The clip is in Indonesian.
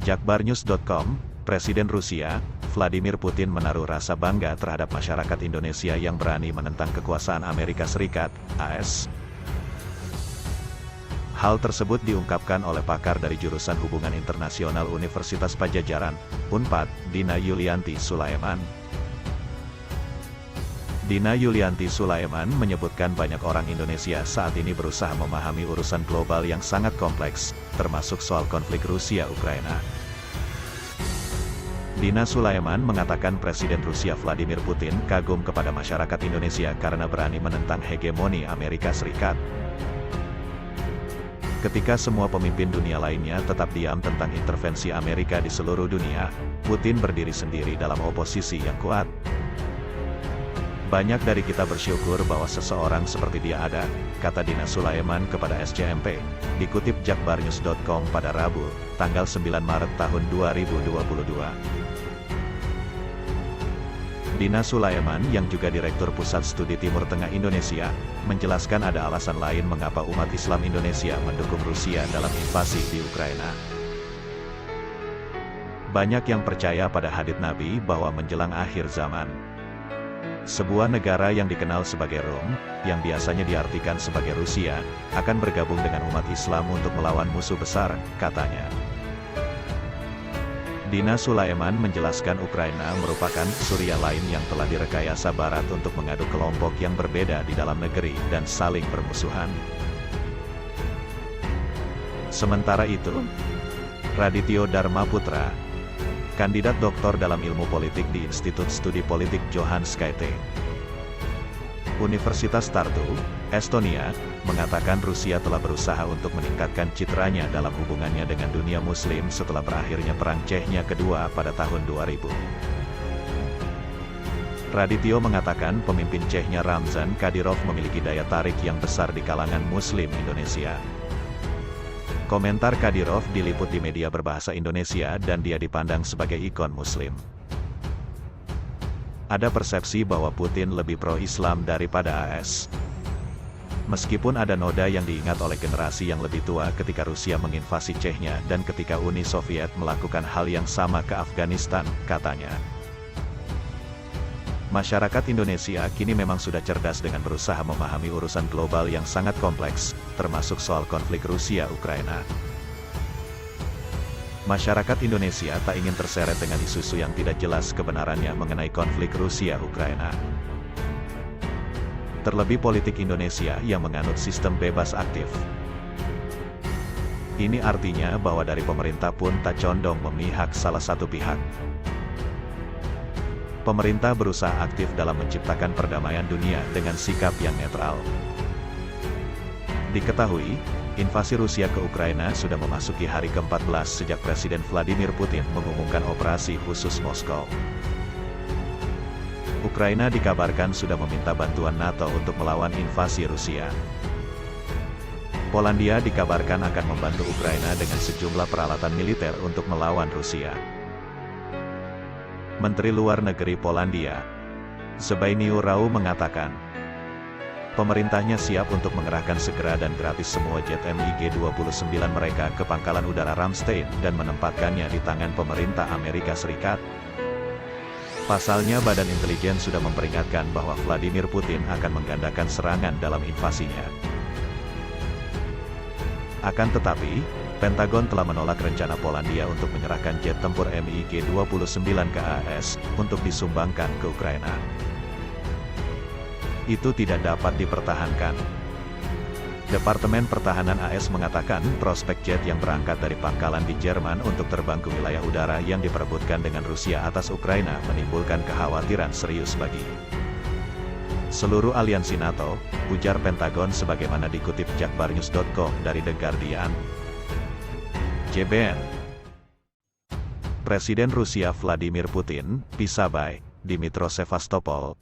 Jakbarnews.com, Presiden Rusia, Vladimir Putin menaruh rasa bangga terhadap masyarakat Indonesia yang berani menentang kekuasaan Amerika Serikat, AS. Hal tersebut diungkapkan oleh pakar dari jurusan Hubungan Internasional Universitas Padjadjaran, Unpad, Dina Yulianti Sulaiman. Dina Yulianti Sulaiman menyebutkan banyak orang Indonesia saat ini berusaha memahami urusan global yang sangat kompleks, termasuk soal konflik Rusia-Ukraina. Dina Sulaiman mengatakan Presiden Rusia Vladimir Putin kagum kepada masyarakat Indonesia karena berani menentang hegemoni Amerika Serikat. Ketika semua pemimpin dunia lainnya tetap diam tentang intervensi Amerika di seluruh dunia, Putin berdiri sendiri dalam oposisi yang kuat. Banyak dari kita bersyukur bahwa seseorang seperti dia ada, kata Dina Sulaiman kepada SCMP, dikutip Jakbarnews.com pada Rabu, tanggal 9 Maret tahun 2022. Dina Sulaiman yang juga Direktur Pusat Studi Timur Tengah Indonesia, menjelaskan ada alasan lain mengapa umat Islam Indonesia mendukung Rusia dalam invasi di Ukraina. Banyak yang percaya pada hadits Nabi bahwa menjelang akhir zaman, sebuah negara yang dikenal sebagai Rom, yang biasanya diartikan sebagai Rusia, akan bergabung dengan umat Islam untuk melawan musuh besar, katanya. Dina Sulaiman menjelaskan Ukraina merupakan Suriah lain yang telah direkayasa Barat untuk mengadu kelompok yang berbeda di dalam negeri dan saling bermusuhan. Sementara itu, Radityo Dharma Putra, kandidat doktor dalam ilmu politik di Institut Studi Politik Johan Skytte, Universitas Tartu, Estonia, mengatakan Rusia telah berusaha untuk meningkatkan citranya dalam hubungannya dengan dunia muslim setelah berakhirnya Perang Chechnya kedua pada tahun 2000. Radityo mengatakan pemimpin Chechnya Ramzan Kadyrov memiliki daya tarik yang besar di kalangan muslim Indonesia. Komentar Kadyrov diliput di media berbahasa Indonesia dan dia dipandang sebagai ikon muslim. Ada persepsi bahwa Putin lebih pro-Islam daripada AS. Meskipun ada noda yang diingat oleh generasi yang lebih tua ketika Rusia menginvasi Chechnya dan ketika Uni Soviet melakukan hal yang sama ke Afghanistan, katanya. Masyarakat Indonesia kini memang sudah cerdas dengan berusaha memahami urusan global yang sangat kompleks, termasuk soal konflik Rusia-Ukraina. Masyarakat Indonesia tak ingin terseret dengan isu-isu yang tidak jelas kebenarannya mengenai konflik Rusia-Ukraina. Terlebih politik Indonesia yang menganut sistem bebas aktif. Ini artinya bahwa dari pemerintah pun tak condong memihak salah satu pihak. Pemerintah berusaha aktif dalam menciptakan perdamaian dunia dengan sikap yang netral. Diketahui, invasi Rusia ke Ukraina sudah memasuki hari ke-14 sejak Presiden Vladimir Putin mengumumkan operasi khusus Moskow. Ukraina dikabarkan sudah meminta bantuan NATO untuk melawan invasi Rusia. Polandia dikabarkan akan membantu Ukraina dengan sejumlah peralatan militer untuk melawan Rusia. Menteri Luar Negeri Polandia, Zbigniew Rau mengatakan, pemerintahnya siap untuk mengerahkan segera dan gratis semua jet MiG-29 mereka ke pangkalan udara Ramstein dan menempatkannya di tangan pemerintah Amerika Serikat. Pasalnya Badan Intelijen sudah memperingatkan bahwa Vladimir Putin akan menggandakan serangan dalam invasinya. Akan tetapi, Pentagon telah menolak rencana Polandia untuk menyerahkan jet tempur MiG-29 ke AS untuk disumbangkan ke Ukraina. Itu tidak dapat dipertahankan. Departemen Pertahanan AS mengatakan prospek jet yang berangkat dari pangkalan di Jerman untuk terbang ke wilayah udara yang diperebutkan dengan Rusia atas Ukraina menimbulkan kekhawatiran serius bagi seluruh aliansi NATO, ujar Pentagon sebagaimana dikutip Jakbarnews.com dari The Guardian. JBN. Presiden Rusia Vladimir Putin, Pisabai, Dmitro Sevastopol,